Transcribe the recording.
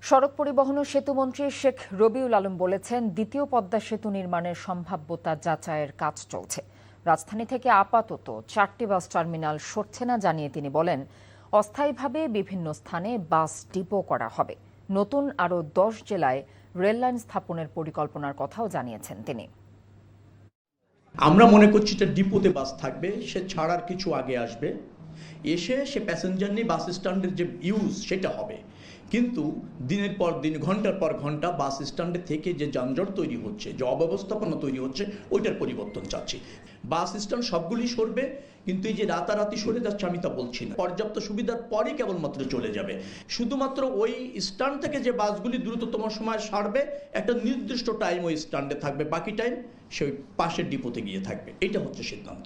সড়ক পরিবহন ও সেতুমন্ত্রী শেখ রবিউল আলম বলেছেন, দ্বিতীয় পদ্মা সেতু নির্মাণের সম্ভাব্যতা যাচাইয়ের কাজ চলছে। রাজধানী থেকে আপাতত 4টি বাস টার্মিনাল সরছে না জানিয়ে তিনি বলেন, অস্থায়ীভাবে বিভিন্ন স্থানে বাস ডিপো করা হবে। নতুন আরও 10 জেলায় রেললাইন স্থাপনের পরিকল্পনার কথাও জানিয়েছেন তিনি। আমরা মনে করছি যে ডিপোতে বাস থাকবে, সে ছাড়ার কিছু আগে আসবে, এসে সে প্যাসেঞ্জার নিয়ে বাস স্ট্যান্ডের যে ইউজ সেটা হবে। কিন্তু দিনের পর দিন, ঘন্টার পর ঘন্টা বাস স্ট্যান্ডে থেকে যে যানজট তৈরি হচ্ছে, যে অব্যবস্থাপনা তৈরি হচ্ছে, ওইটার পরিবর্তন চাচ্ছি। বাস স্ট্যান্ড সবগুলি সরবে, কিন্তু এই যে রাতারাতি সরে যাচ্ছে আমি তা বলছি না। পর্যাপ্ত সুবিধার পরে কেবলমাত্র চলে যাবে। শুধুমাত্র ওই স্ট্যান্ড থেকে যে বাসগুলি দ্রুততম সময় সারবে, একটা নির্দিষ্ট টাইম ওই স্ট্যান্ডে থাকবে, বাকি টাইম সেই পাশের ডিপোতে গিয়ে থাকবে। এটা হচ্ছে সিদ্ধান্ত।